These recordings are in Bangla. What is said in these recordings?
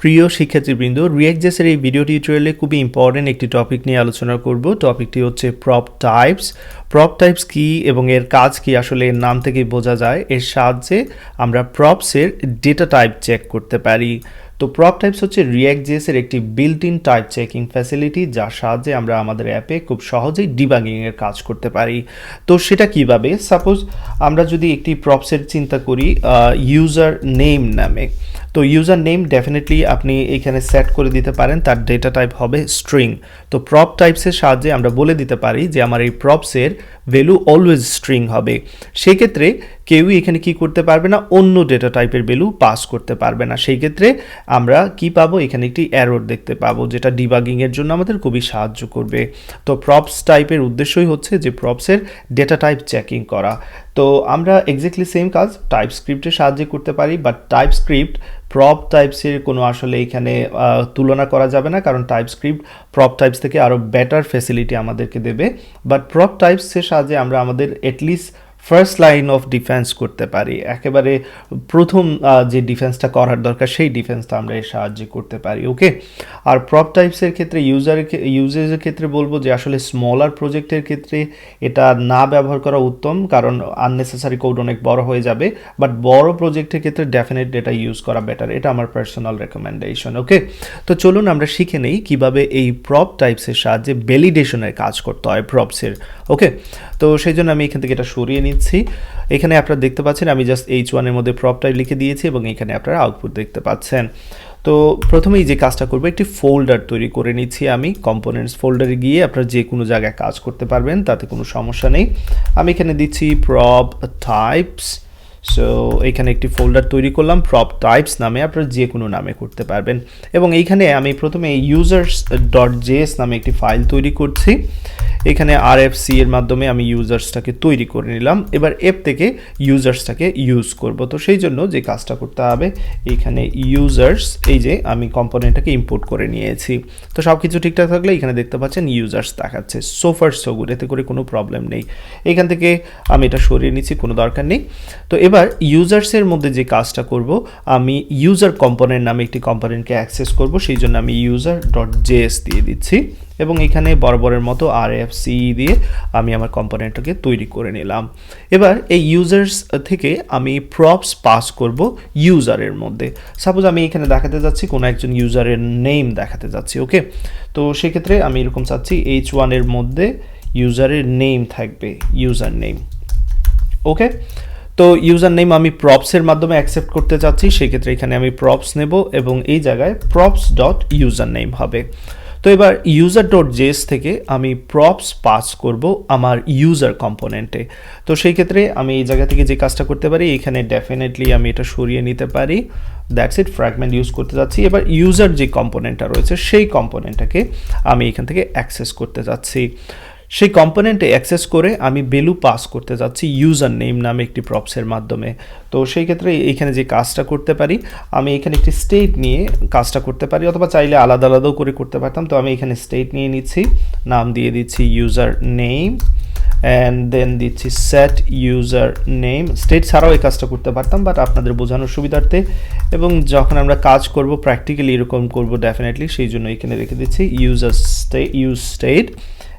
প্রিয় শিক্ষার্থীবৃন্দ, React.js এর এই ভিডিও টিউটোরিয়ালে খুবই ইম্পর্টেন্ট একটি টপিক নিয়ে আলোচনা করব। টপিকটি হচ্ছে PropTypes। PropTypes কি এবং এর কাজ কি আসলে এর নাম থেকেই বোঝা যায়। এর সাহায্যে আমরা প্রপসের ডেটা টাইপ চেক করতে পারি। তো PropTypes হচ্ছে React.js এর একটি built in type checking facility, যার সাহায্যে আমরা আমাদের অ্যাপে খুব সহজেই ডিবাগিং এর কাজ করতে পারি। তো সেটা কিভাবে? সাপোজ আমরা যদি একটি প্রপসের চিন্তা করি ইউজার নেম নামে, তো ইউজার নেম ডেফিনেটলি আপনি এখানে সেট করে দিতে পারেন, তার ডেটা টাইপ হবে স্ট্রিং। তো PropTypes-এর সাহায্যে আমরা বলে দিতে পারি যে আমার এই প্রপসের ভ্যালু অলওয়েজ স্ট্রিং হবে। সেই ক্ষেত্রে কেউই এখানে কি করতে পারবে না, অন্য ডেটা টাইপের ভ্যালু পাস করতে পারবে না। সেই ক্ষেত্রে আমরা কি পাবো, এখানে একটি এরর দেখতে পাবো, যেটা ডিবাগিং এর জন্য আমাদের খুবই সাহায্য করবে। তো প্রপস টাইপের উদ্দেশ্যই হচ্ছে যে প্রপসের ডেটা টাইপ চেকিং করা। তো আমরা এক্স্যাক্টলি সেম কাজ টাইপস্ক্রিপ্টের সাহায্যে করতে পারি, বাট টাইপস্ক্রিপ্ট PropTypes-এর কোনো আসলে এখানে তুলনা করা যাবে না, কারণ টাইপস্ক্রিপ্ট PropTypes থেকে আরও বেটার ফ্যাসিলিটি আমাদেরকে দেবে। বাট PropTypes-এর সাহায্যে আমরা আমাদের at least first line of defence করতে পারি, একেবারে প্রথম যে ডিফেন্সটা করার দরকার সেই ডিফেন্সটা আমরা এর সাহায্যে করতে পারি। ওকে, আর PropTypes-এর ক্ষেত্রে ইউজেজের ক্ষেত্রে বলবো যে আসলে স্মলার প্রজেক্টের ক্ষেত্রে এটা না ব্যবহার করা উত্তম, কারণ আননেসেসারি কোড অনেক বড় হয়ে যাবে। বাট বড় প্রজেক্টের ক্ষেত্রে ডেফিনেটলি এটা ইউজ করা বেটার, এটা আমার পার্সোনাল রেকমেন্ডেশন। ওকে, তো চলুন আমরা শিখে নেই কিভাবে এই PropTypes-এর সাহায্যে ভ্যালিডেশনের কাজ করতে হয় প্রপসের। ওকে, তো সেই জন্য আমি এখান থেকে এটা সরিয়ে নিচ্ছি। এখানে আপনারা দেখতে পাচ্ছেন আমি জাস্ট H1 এর মধ্যে PropType লিখে দিয়েছি এবং এখানে আপনারা আউটপুট দেখতে পাচ্ছেন। তো প্রথমেই যে কাজটা করবো, একটি ফোল্ডার তৈরি করে নিচ্ছি আমি। কম্পোনেন্টস ফোল্ডারে গিয়ে আপনারা যে কোনো জায়গায় কাজ করতে পারবেন, তাতে কোনো সমস্যা নেই। আমি এখানে দিচ্ছি PropTypes। সো এখানে একটি ফোল্ডার তৈরি করলাম PropTypes নামে, আপনারা যে কোনো নামে করতে পারবেন। এবং এইখানে আমি প্রথমে users.js নামে একটি ফাইল তৈরি করছি। এখানে RFC এর মাধ্যমে আমি ইউজার্সটাকে তৈরি করে নিলাম। এবার এপ থেকে ইউজার্সটাকে ইউজ করব। তো সেই জন্য যে কাজটা করতে হবে, এখানে ইউজার্স, এই যে আমি কম্পোনেন্টটাকে ইম্পোর্ট করে নিয়েছি। তো সব কিছু ঠিকঠাক থাকলে এখানে দেখতে পাচ্ছেন ইউজার্স দেখাচ্ছে। সো ফার সো গুড, এতে করে কোনো প্রবলেম নেই। এখান থেকে আমি এটা সরিয়ে নিচ্ছি, কোনো দরকার নেই। তো এবার ইউজার্সের মধ্যে যে কাজটা করব, আমি ইউজার কম্পোনেন্ট নামে একটি কম্পোনেন্টকে অ্যাক্সেস করব। সেই জন্য আমি user.js দিয়ে দিচ্ছি এবং এখানে বরাবরের মতো RFC দিয়ে আমি আমার কম্পোনেন্টটাকে তৈরি করে নিলাম। এবার এই ইউজার্স থেকে আমি প্রপস পাস করব ইউজারের মধ্যে। সাপোজ আমি এখানে দেখাতে যাচ্ছি কোনো একজন ইউজারের নেম দেখাতে যাচ্ছি। ওকে, তো সেক্ষেত্রে আমি এরকম চাচ্ছি H1 এর মধ্যে ইউজারের নেম থাকবে, ইউজার নেম। ওকে, তো ইউজার নেম আমি প্রপসের মাধ্যমে অ্যাকসেপ্ট করতে চাচ্ছি। সেক্ষেত্রে এখানে আমি প্রপস নেব এবং এই জায়গায় props.username হবে। তো এবার user.js থেকে আমি প্রপস পাস করব আমার ইউজার কম্পোনেন্টে। তো সেই ক্ষেত্রে আমি এই জায়গা থেকে যে কাজটা করতে পারি, এখানে ডেফিনেটলি আমি এটা সরিয়ে নিতে পারি। দ্যাটস ইট, ফ্র্যাগমেন্ট ইউজ করতে যাচ্ছি। এবার ইউজার যে কম্পোনেন্টটা রয়েছে সেই কম্পোনেন্টটাকে আমি এখান থেকে অ্যাক্সেস করতে যাচ্ছি। সেই কম্পোনেন্টে অ্যাক্সেস করে আমি ভ্যালু পাস করতে যাচ্ছি ইউজার নেম নামে একটি প্রপসের মাধ্যমে। তো সেই ক্ষেত্রে এখানে যে কাজটা করতে পারি, আমি এখানে একটি স্টেট নিয়ে কাজটা করতে পারি, অথবা চাইলে আলাদা আলাদাও করে করতে পারতাম। তো আমি এখানে স্টেট নিয়ে নিচ্ছি, নাম দিয়ে দিচ্ছি ইউজার নেম অ্যান্ড দেন দিচ্ছি সেট ইউজার নেম। স্টেট ছাড়াও এই কাজটা করতে পারতাম, বাট আপনাদের বোঝানোর সুবিধার্থে এবং যখন আমরা কাজ করব প্র্যাকটিক্যালি এরকম করব ডেফিনেটলি, সেই জন্য এখানে রেখে দিচ্ছি ইউজ স্টেট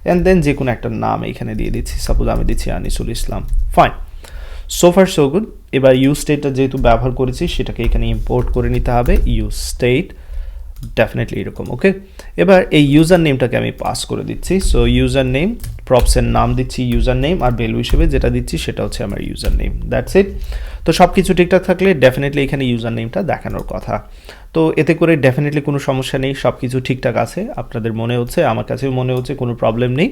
অ্যান্ড দেন যে কোনো একটা নাম এখানে দিয়ে দিচ্ছি। সাপোজ আমি দিচ্ছি Anisul Islam. Fine, so far so good. এবার ইউজ স্টেটটা যেহেতু ব্যবহার করেছি, সেটাকে এখানে ইম্পোর্ট করে নিতে হবে, ইউজ স্টেট ডেফিনেটলি এরকম। ওকে, এবার এই ইউজার নেমটাকে আমি পাস করে দিচ্ছি। সো ইউজার নেম, প্রপসের নাম দিচ্ছি ইউজার নেম, আর ভ্যালু হিসেবে যেটা দিচ্ছি সেটা হচ্ছে আমার ইউজার নেম। That's it. তো সব কিছু ঠিকঠাক থাকলে ডেফিনেটলি এখানে ইউজার নেমটা দেখানোর কথা। তো এতে করে ডেফিনেটলি কোনো সমস্যা নেই, সব কিছু ঠিকঠাক আছে। আপনাদের মনে হচ্ছে, আমার কাছেও মনে হচ্ছে কোনো প্রবলেম নেই।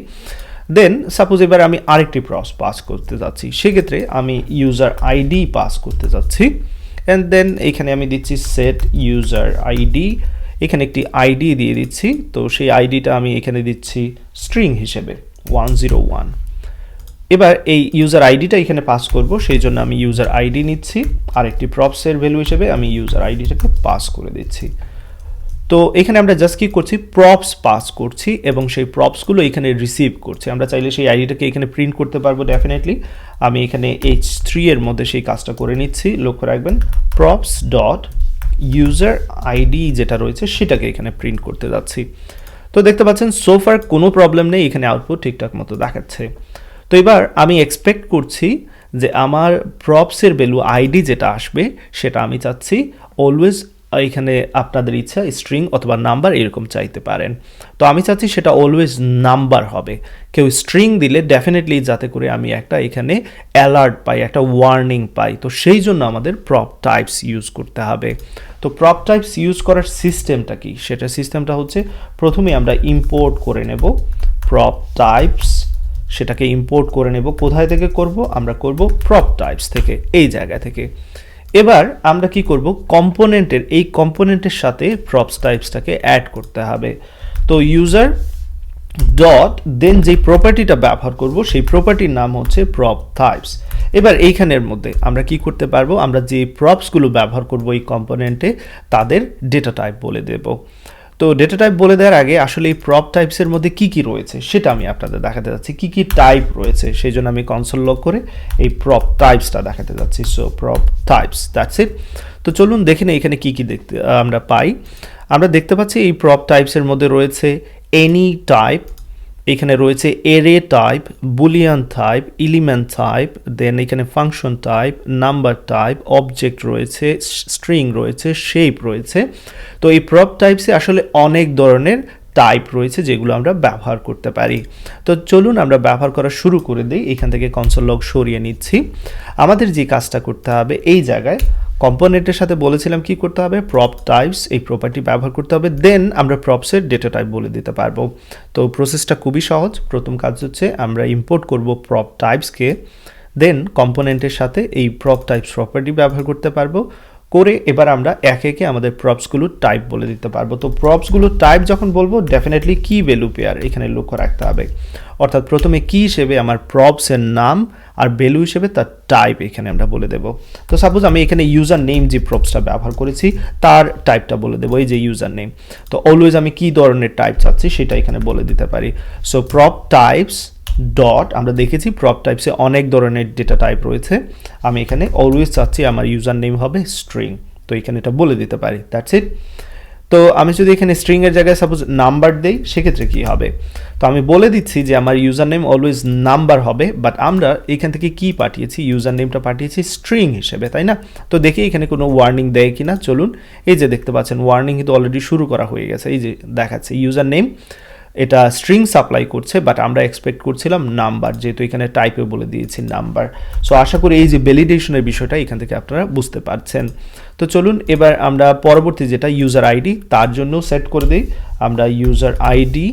দেন সাপোজ এবার আমি আরেকটি প্রপস পাস করতে যাচ্ছি, সেক্ষেত্রে আমি ইউজার আইডি পাস করতে যাচ্ছি অ্যান্ড দেন এখানে আমি দিচ্ছি সেট ইউজার আইডি। এখানে একটি আইডি দিয়ে দিচ্ছি। তো সেই আইডিটা আমি এখানে দিচ্ছি স্ট্রিং হিসেবে 101। এবার এই ইউজার আইডিটা এখানে পাস করব, সেই জন্য আমি ইউজার আইডি নিচ্ছি, আর একটি প্রপসের ভ্যালু হিসেবে আমি ইউজার আইডিটাকে পাস করে দিচ্ছি। তো এখানে আমরা জাস্ট কি করছি, প্রপস পাস করছি এবং সেই প্রপসগুলো এখানে রিসিভ করছি। আমরা চাইলে সেই আইডিটাকে এখানে প্রিন্ট করতে পারবো ডেফিনেটলি। আমি এখানে H3 এর মধ্যে সেই কাজটা করে নিচ্ছি। লক্ষ্য রাখবেন props ডট ইউজার আইডি যেটা রয়েছে সেটাকে এখানে প্রিন্ট করতে যাচ্ছি। তো দেখতে পাচ্ছেন সোফার কোনো প্রবলেম নেই, এখানে আউটপুট ঠিকঠাক মতো দেখাচ্ছে। তো এবার আমি এক্সপেক্ট করছি যে আমার প্রপসের ভ্যালু আইডি যেটা আসবে সেটা আমি চাচ্ছি অলওয়েজ, এখানে আপনাদের ইচ্ছা স্ট্রিং অথবা নাম্বার এরকম চাইতে পারেন। তো আমি চাচ্ছি সেটা অলওয়েজ নাম্বার হবে। কেউ স্ট্রিং দিলে ডেফিনেটলি যাতে করে আমি একটা এখানে অ্যালার্ট পাই, একটা ওয়ার্নিং পাই। তো সেই জন্য আমাদের প্রপ টাইপস ইউজ করতে হবে। তো প্রপ টাইপস ইউজ করার সিস্টেমটা কি, সেটা সিস্টেমটা হচ্ছে প্রথমে আমরা ইম্পোর্ট করে নেব প্রপ টাইপস, সেটাকে ইম্পোর্ট করে নেব। কোথায় থেকে করব, আমরা করব প্রপ টাইপস থেকে, এই জায়গা থেকে। এবার আমরা কি করব, কম্পোনেন্টের এই কম্পোনেন্টের সাথে প্রপস টাইপসটাকে অ্যাড করতে হবে। তো ইউজার ডট দেন যেই প্রপার্টিটা ব্যবহার করব সেই প্রপার্টির নাম হচ্ছে প্রপ টাইপস। এবার এইখানের মধ্যে আমরা কি করতে পারবো, আমরা যে প্রপসগুলো ব্যবহার করব এই কম্পোনেন্টে তাদের ডেটা টাইপ বলে দেব। তো ডেটা টাইপ বলে দেওয়ার আগে আসলে এই প্রপ টাইপসের মধ্যে কি কি রয়েছে সেটা আমি আপনাদের দেখাতে যাচ্ছি, কি কি টাইপ রয়েছে। সেই জন্য আমি কনসোল লগ করে এই প্রপ টাইপসটা দেখাতে যাচ্ছি। So prop types, that's it. তো চলুন দেখে নিই এখানে কি কি দেখতে আমরা পাই। আমরা দেখতে পাচ্ছি এই প্রপ টাইপসের মধ্যে রয়েছে এনি টাইপ, এখানে রয়েছে array type, boolean type, element type, then এখানে function type, number type, object রয়েছে, স্ট্রিং রয়েছে, শেপ রয়েছে। তো এই প্রপ টাইপসে আসলে অনেক ধরনের টাইপ রয়েছে যেগুলো আমরা ব্যবহার করতে পারি। তো চলুন আমরা ব্যবহার করা শুরু করে দিই। এখান থেকে কনসোল লগ সরিয়ে নিচ্ছি। আমাদের যে কাজটা করতে হবে, এই জায়গায় কম্পোনেন্টের সাথে বলেছিলাম কি করতে হবে, প্রপ টাইপস এই প্রপার্টি ব্যবহার করতে হবে, দেন আমরা প্রপসের ডেটা টাইপ বলে দিতে পারবো। তো প্রসেসটা খুবই সহজ। প্রথম কাজ হচ্ছে আমরা ইম্পোর্ট করব প্রপ টাইপসকে, দেন কম্পোনেন্টের সাথে এই প্রপ টাইপস প্রপার্টি ব্যবহার করতে পারবো করে এবার আমরা একে একে আমাদের প্রপসগুলোর টাইপ বলে দিতে পারবো। তো প্রপসগুলোর টাইপ যখন বলবো ডেফিনেটলি কি ভ্যালু পেয়ার এখানে লক্ষ্য রাখতে হবে। অর্থাৎ প্রথমে কি হিসেবে আমার প্রপসের নাম আর ভ্যালু হিসেবে তার টাইপ এখানে আমরা বলে দেব। তো সাপোজ আমি এখানে ইউজার নেম যে প্রপসটা ব্যবহার করেছি তার টাইপটা বলে দেবো, এই যে ইউজার নেম। তো অলওয়েজ আমি কি ধরনের টাইপ চাচ্ছি সেটা এখানে বলে দিতে পারি। সো প্রপ টাইপস ডট, আমরা দেখেছি প্রপ টাইপসে অনেক ধরনের ডেটা টাইপ রয়েছে। আমি এখানে অলওয়েজ চাচ্ছি আমার ইউজার নেম হবে স্ট্রিং, তো এখানে এটা বলে দিতে পারি, দ্যাটস ইট। তো আমি যদি এখানে স্ট্রিং এর জায়গায় সাপোজ নাম্বার দেই সেক্ষেত্রে কি হবে, তো আমি বলে দিচ্ছি যে আমার ইউজার নেম অলওয়েজ নাম্বার হবে, বাট আমরা এখান থেকে কি পাঠিয়েছি, ইউজার নেমটা পাঠিয়েছি স্ট্রিং হিসেবে, তাই না? তো দেখি এখানে কোনো ওয়ার্নিং দেয় কিনা। চলুন, এই যে দেখতে পাচ্ছেন ওয়ার্নিং কিন্তু অলরেডি শুরু করা হয়ে গেছে। এই যে দেখাচ্ছে ইউজার নেম, এটা স্ট্রিং সাপ্লাই করছে, বাট আমরা এক্সপেক্ট করছিলাম নাম্বার, যেহেতু এখানে টাইপে বলে দিয়েছি নাম্বার। সো আশা করি এই যে ভ্যালিডেশনের বিষয়টা এখান থেকে আপনারা বুঝতে পারছেন। তো চলুন এবার আমরা পরবর্তী যেটা ইউজার আইডি তার জন্য সেট করে দিই। আমরা ইউজার আইডি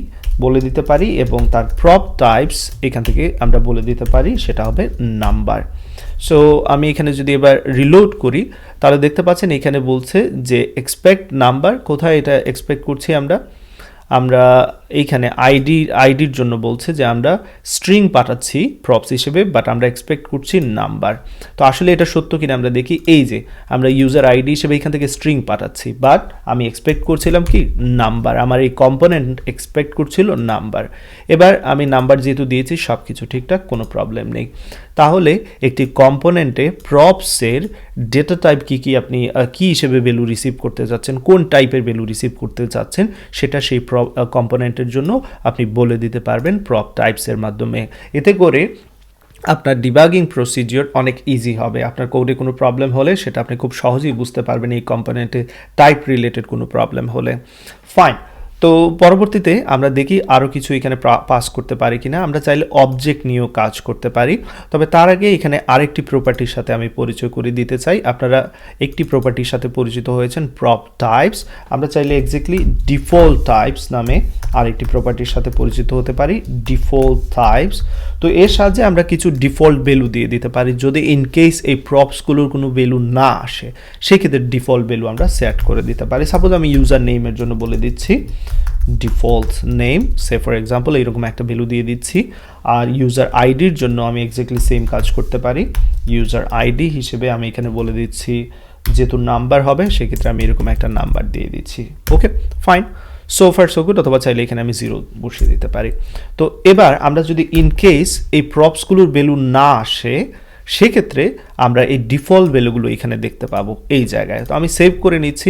বলে দিতে পারি এবং তার প্রপ টাইপস এখান থেকে আমরা বলে দিতে পারি, সেটা হবে নাম্বার। সো আমি এখানে যদি এবার রিলোড করি তাহলে দেখতে পাচ্ছেন এখানে বলছে যে এক্সপেক্ট নাম্বার। কোথায় এটা এক্সপেক্ট করছি আমরা এইখানে আইডির জন্য বলছে যে আমরা স্ট্রিং পাঠাচ্ছি প্রপস হিসেবে, বাট আমরা এক্সপেক্ট করছি নাম্বার। তো আসলে এটা সত্য কিনা আমরা দেখি, এই যে আমরা ইউজার আইডি হিসেবে এখান থেকে স্ট্রিং পাঠাচ্ছি, বাট আমি এক্সপেক্ট করছিলাম কি নাম্বার, আমার এই কম্পোনেন্ট এক্সপেক্ট করছিল নাম্বার। এবার আমি নাম্বার যেহেতু দিয়েছি সব কিছু ঠিকঠাক, কোনো প্রবলেম নেই। তাহলে একটি কম্পোনেন্টে প্রপসের ডেটা টাইপ কি আপনি কি হিসেবে ভ্যালু রিসিভ করতে চাচ্ছেন, কোন টাইপের ভ্যালু রিসিভ করতে চাচ্ছেন সেটা সেই কম্পোনেন্টের জন্য আপনি বলে দিতে পারবেন প্রপ টাইপসের মাধ্যমে। এতে করে আপনার ডিবাগিং প্রসিডিওর অনেক ইজি হবে। আপনার কোডে কোনো প্রবলেম হলে সেটা আপনি খুব সহজেই বুঝতে পারবেন এই কম্পোনেন্টে টাইপ রিলেটেড কোনো প্রবলেম হলে। ফাইন। তো পরবর্তীতে আমরা দেখি আরও কিছু এখানে পাস করতে পারি কিনা। আমরা চাইলে অবজেক্ট নিয়েও কাজ করতে পারি, তবে তার আগে এখানে আরেকটি প্রপার্টির সাথে আমি পরিচয় করে দিতে চাই। আপনারা একটি প্রপার্টির সাথে পরিচিত হয়েছেন প্রপ টাইপস, আমরা চাইলে এক্স্যাক্টলি ডিফল্ট টাইপস নামে আরেকটি প্রপার্টির সাথে পরিচিত হতে পারি, ডিফল্ট টাইপস। তো এর সাহায্যে আমরা কিছু ডিফল্ট ভ্যালু দিয়ে দিতে পারি, যদি ইন কেস এই প্রপসগুলোর কোনো ভ্যালু না আসে সেক্ষেত্রে ডিফল্ট ভ্যালু আমরা সেট করে দিতে পারি। সাপোজ আমি ইউজার নেমের জন্য বলে দিচ্ছি default name, say for example এইরকম একটা ভ্যালু দিয়ে দিচ্ছি। আর ইউজার আইডির জন্য আমি এক্স্যাক্টলি সেম কাজ করতে পারি। ইউজার আইডি হিসেবে আমি এখানে বলে দিচ্ছি যেহেতু নাম্বার হবে সেক্ষেত্রে আমি এরকম একটা নাম্বার দিয়ে দিচ্ছি। Okay, fine. So far so good, অথবা চাইলে এখানে আমি 0 বসিয়ে দিতে পারি। তো এবার আমরা যদি ইন কেস এই প্রপসগুলোর ভ্যালু না আসে সেক্ষেত্রে আমরা এই ডিফল্ট ভ্যালুগুলো এখানে দেখতে পাবো এই জায়গায়। তো আমি সেভ করে নিচ্ছি।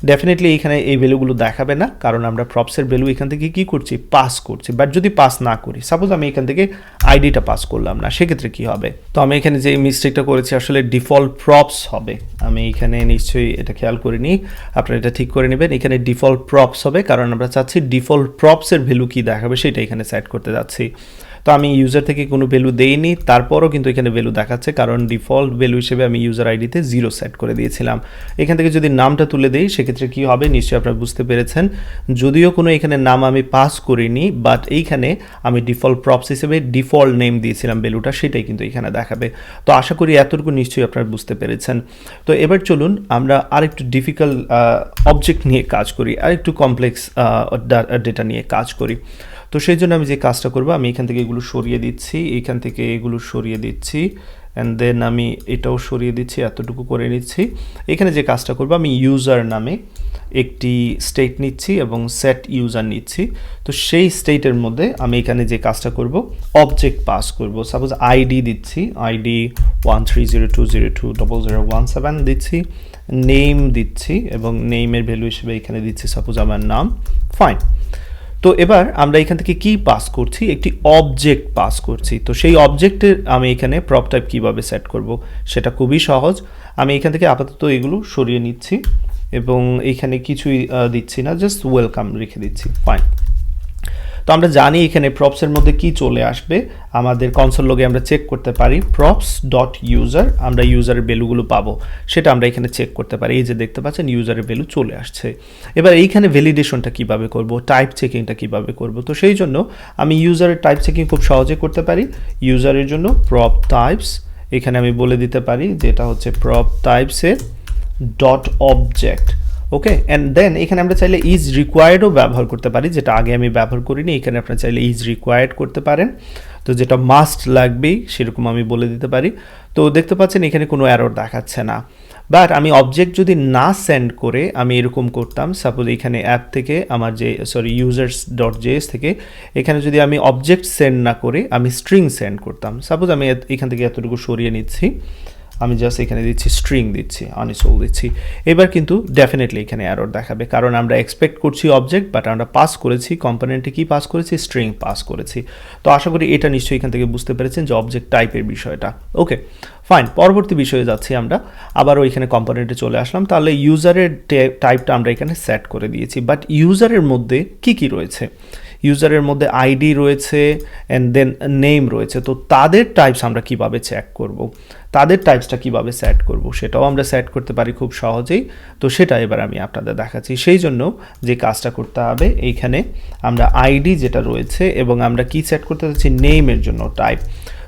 ডেফিনেটলি এখানে এই ভ্যালুগুলো দেখাবে না, কারণ আমরা প্রপসের ভ্যালু এখান থেকে কি করছি, পাস করছি। বাট যদি পাস না করি, সাপোজ আমি এখান থেকে আইডিটা পাস করলাম না, সেক্ষেত্রে কি হবে? তো আমি এখানে যে মিস্টেকটা করেছি, আসলে ডিফল্ট প্রপস হবে। আমি এখানে নিশ্চয়ই এটা খেয়াল করিনি, আপনারা এটা ঠিক করে নেবেন। এখানে ডিফল্ট প্রপস হবে, কারণ আমরা চাচ্ছি ডিফল্ট প্রপসের ভ্যালু কি দেখাবে সেটা এখানে সেট করতে যাচ্ছি। তো আমি ইউজার থেকে কোনো ভ্যালু দেইনি, তারপরও কিন্তু এখানে ভ্যালু দেখাচ্ছে, কারণ ডিফল্ট ভ্যালু হিসেবে আমি ইউজার আইডিতে 0 সেট করে দিয়েছিলাম। এখান থেকে যদি নামটা তুলে দেই, সেক্ষেত্রে কি হবে নিশ্চয়ই আপনারা বুঝতে পেরেছেন। যদিও কোনো এখানে নাম আমি পাস করিনি, বাট এইখানে আমি ডিফল্ট প্রপস হিসেবে ডিফল্ট নেম দিয়েছিলাম ভ্যালুটা, সেটাই কিন্তু এখানে দেখাবে। তো আশা করি এতটুকু নিশ্চয়ই আপনারা বুঝতে পেরেছেন। তো এবার চলুন আমরা আরেকটু ডিফিকাল্ট অবজেক্ট নিয়ে কাজ করি, আরেকটু কমপ্লেক্স ডেটা নিয়ে কাজ করি। তো সেই জন্য আমি যে কাজটা করব, আমি এখান থেকে এগুলো সরিয়ে দিচ্ছি, এখান থেকে এগুলো সরিয়ে দিচ্ছি, অ্যান্ড দেন আমি এটাও সরিয়ে দিচ্ছি, এতটুকু করে নিচ্ছি। এখানে যে কাজটা করব, আমি ইউজার নামে একটি স্টেট নিচ্ছি এবং সেট ইউজার নিচ্ছি। তো সেই স্টেটের মধ্যে আমি এখানে যে কাজটা করব, অবজেক্ট পাস করব। সাপোজ আইডি দিচ্ছি, আইডি 1302020017 দিচ্ছি, নেম দিচ্ছি এবং নেমের ভ্যালু হিসেবে এখানে দিচ্ছি সাপোজ আমার নাম। ফাইন। তো এবার আমরা এখান থেকে কি পাস করছি, একটি অবজেক্ট পাস করছি। তো সেই অবজেক্টের আমি এখানে প্রপ টাইপ কীভাবে সেট করব সেটা খুবই সহজ। আমি এখান থেকে আপাতত এগুলো সরিয়ে নিচ্ছি এবং এখানে কিছুই দিচ্ছি না, জাস্ট ওয়েলকাম রেখে দিচ্ছি। ফাইন। তো আমরা জানি এখানে প্রপসের মধ্যে কি চলে আসবে, আমাদের কনসোল লগে আমরা চেক করতে পারি প্রপস ডট ইউজার, আমরা ইউজারের ভ্যালুগুলো পাবো, সেটা আমরা এখানে চেক করতে পারি। এই যে দেখতে পাচ্ছেন ইউজারের ভ্যালু চলে আসছে। এবার এইখানে ভ্যালিডেশনটা কিভাবে করব, টাইপ চেকিংটা কিভাবে করব, তো সেই জন্য আমি ইউজারের টাইপ চেকিং খুব সহজে করতে পারি। ইউজারের জন্য প্রপ টাইপস, এখানে আমি বলে দিতে পারি যেটা হচ্ছে প্রপ টাইপসের dot object. Okay, and then এখানে আমরা চাইলে ইজ রিকোয়ার্ডও ব্যবহার করতে পারি, যেটা আগে আমি ব্যবহার করিনি। এখানে আপনারা চাইলে ইজ রিকোয়ার্ড করতে পারেন, তো যেটা মাস্ট লাগবেই সেরকম আমি বলে দিতে পারি। তো দেখতে পাচ্ছেন এখানে কোনো এরর দেখাচ্ছে না। বাট আমি অবজেক্ট যদি না সেন্ড করে আমি এরকম করতাম, সাপোজ এখানে অ্যাপ থেকে আমার যে users.js থেকে এখানে যদি আমি অবজেক্ট সেন্ড না করে আমি স্ট্রিং সেন্ড করতাম, সাপোজ আমি এখান থেকে এতটুকু সরিয়ে নিচ্ছি, আমি জাস্ট এখানে দিচ্ছি স্ট্রিং দিচ্ছি, আনিসুল দিচ্ছি। এবার কিন্তু ডেফিনেটলি এখানে এরর দেখাবে, কারণ আমরা এক্সপেক্ট করছি অবজেক্ট, বাট আমরা পাস করেছি কম্পোনেন্টে কি পাস করেছি, স্ট্রিং পাস করেছি। তো আশা করি এটা নিশ্চয়ই এখান থেকে বুঝতে পেরেছেন যে অবজেক্ট টাইপের বিষয়টা। ওকে ফাইন, পরবর্তী বিষয়ে যাচ্ছি আমরা, আবারও এখানে কম্পোনেন্টে চলে আসলাম। তাহলে ইউজারের টাইপটা আমরা এখানে সেট করে দিয়েছি, বাট ইউজারের মধ্যে কি কি রয়েছে, ইউজারের মধ্যে আইডি রয়েছে অ্যান্ড দেন নেম রয়েছে। তো তাদের টাইপস আমরা কিভাবে চেক করব, তাদের টাইপসটা কিভাবে সেট করব সেটাও আমরা সেট করতে পারি খুব সহজেই। তো সেটা এবার আমি আপনাদের দেখাচ্ছি। সেই জন্য যে কাজটা করতে হবে, এইখানে আমরা আইডি যেটা রয়েছে এবং আমরা কি সেট করতে যাচ্ছি, নেমের জন্য টাইপ।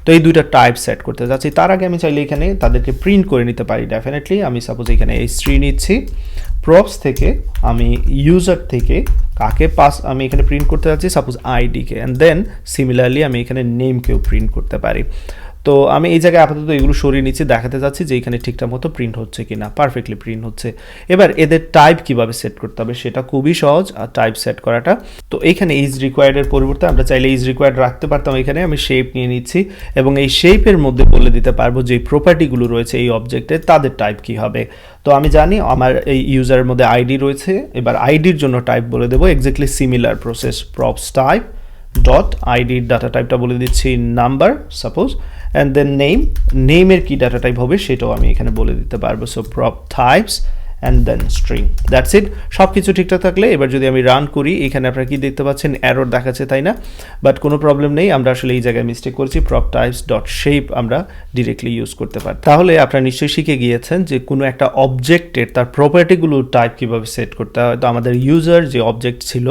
তো এই দুইটা টাইপ সেট করতে যাচ্ছি। তার আগে আমি চাইলে এখানে তাদেরকে প্রিন্ট করে নিতে পারি ডেফিনেটলি। আমি সাপোজ এখানে h3 নিচ্ছি, প্রপস থেকে আমি ইউজার থেকে কাকে পাস আমি এখানে প্রিন্ট করতে যাচ্ছি, সাপোজ আইডিকে, অ্যান্ড দেন সিমিলারলি আমি এখানে নেমকেও প্রিন্ট করতে পারি। তো আমি এই জায়গায় আপাতত এগুলো সরিয়ে নিচ্ছি, দেখাতে যাচ্ছি যে এখানে ঠিকঠাক মতো প্রিন্ট হচ্ছে কিনা, পারফেক্টলি প্রিন্ট হচ্ছে। এবার এদের টাইপ কিভাবে সেট করতে হবে সেটা খুবই সহজ, আর টাইপ সেট করাটা। তো এইখানে ইজ রিকোয়ার্ডের পরিবর্তে আমরা চাইলে ইজ রিকোয়ার্ড রাখতে পারতাম। এখানে আমি শেপ নিয়ে নিচ্ছি এবং এই শেপের মধ্যে বলে দিতে পারবো যে প্রপার্টিগুলো রয়েছে এই অবজেক্টের তাদের টাইপ কি হবে। তো আমি জানি আমার এই ইউজারের মধ্যে আইডি রয়েছে, এবার আইডির জন্য টাইপ বলে দেবো, exactly similar process, props type dot আইডির ডাটা টাইপটা বলে দিচ্ছি নাম্বার সাপোজ, অ্যান্ড দেন নেমের কি ডাটা টাইপ হবে সেটাও আমি এখানে বলে দিতে পারবো। So prop types and then string, that's it. সব কিছু ঠিকঠাক থাকলে এবার যদি আমি রান করি, এখানে আপনারা কি দেখতে পাচ্ছেন, এরর দেখাচ্ছে তাই না? বাট কোনো প্রবলেম নেই, আমরা আসলে এই জায়গায় মিস্টেক করছি, প্রপ টাইপস ডট শেপ আমরা ডিরেক্টলি ইউজ করতে পারি। তাহলে আপনারা নিশ্চয়ই শিখে গিয়েছেন যে কোনো একটা অবজেক্টের তার প্রপার্টিগুলো টাইপ কীভাবে সেট করতে হয়। তো আমাদের ইউজার যে অবজেক্ট ছিল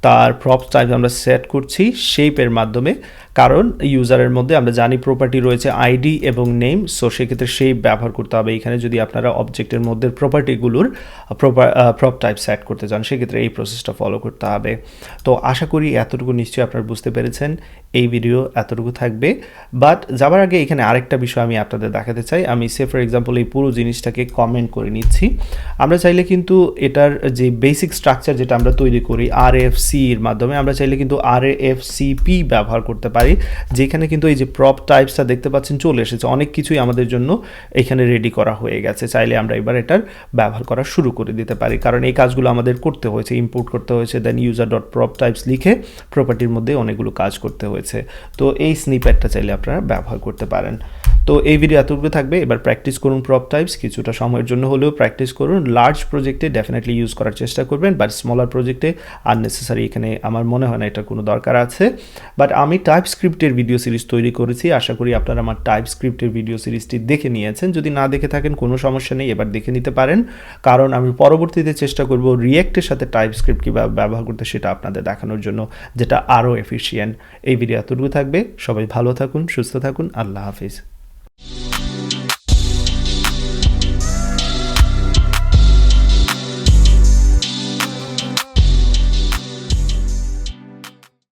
তার প্রপস টাইপ আমরা সেট করছি শেপের মাধ্যমে, কারণ ইউজারের মধ্যে আমরা জানি প্রপার্টি রয়েছে আইডি এবং নেম। সো সেক্ষেত্রে শেপ ব্যবহার করতে হবে এখানে, যদি আপনারা অবজেক্টের মধ্যে প্রপার্টিগুলোর প্রপ টাইপ সেট করতে চান সেক্ষেত্রে এই প্রসেসটা ফলো করতে হবে। তো আশা করি এতটুকু নিশ্চয়ই আপনারা বুঝতে পেরেছেন, এই ভিডিও এতটুকু থাকবে। বাট যাবার আগে এখানে আরেকটা বিষয় আমি আপনাদের দেখাতে চাই। আমি সে ফর এক্সাম্পল এই পুরো জিনিসটাকে কমেন্ট করে নিচ্ছি। আমরা চাইলে কিন্তু এটার যে বেসিক স্ট্রাকচার যেটা আমরা তৈরি করি RFC এর মাধ্যমে, আমরা চাইলে কিন্তু RAFCP ব্যবহার করতে পারি পারি, যেখানে কিন্তু এই যে প্রপ টাইপসটা দেখতে পাচ্ছেন চলে এসেছে, অনেক কিছুই আমাদের জন্য এখানে রেডি করা হয়ে গেছে। চাইলে আমরা এবার এটার ব্যবহার করা শুরু করে দিতে পারি, কারণ এই কাজগুলো আমাদের করতে হয়েছে, ইম্পোর্ট করতে হয়েছে, then user dot prop types লিখে প্রপার্টির মধ্যে অনেকগুলো কাজ করতে হয়েছে। তো এই স্নিপেটটা চাইলে আপনারা ব্যবহার করতে পারেন। তো এই ভিডিও এতটুকু থাকবে, এবার প্র্যাকটিস করুন প্রপ টাইপস, কিছুটা সময়ের জন্য হলেও প্র্যাকটিস করুন। লার্জ প্রজেক্টে ডেফিনেটলি ইউজ করার চেষ্টা করবেন, বাট স্মলার প্রজেক্টে আননেসেসারি এখানে আমার মনে হয় না এটা কোনো দরকার আছে। বাট আমি টাইপস্ক্রিপ্টের ভিডিও সিরিজ তৈরি করেছি, আশা করি আপনারা আমার টাইপস্ক্রিপ্টের ভিডিও সিরিজটি দেখে নিয়েছেন। যদি না দেখে থাকেন কোনো সমস্যা নেই, এবার দেখে নিতে পারেন, কারণ আমি পরবর্তীতে চেষ্টা করব রিয়েক্টের সাথে টাইপস্ক্রিপ্ট কীভাবে ব্যবহার করতে সেটা আপনাদের দেখানোর জন্য, যেটা আরও এফিশিয়েন্ট। এই ভিডিও এতটুকু থাকবে, সবাই ভালো থাকুন, সুস্থ থাকুন, আল্লাহ হাফিজ।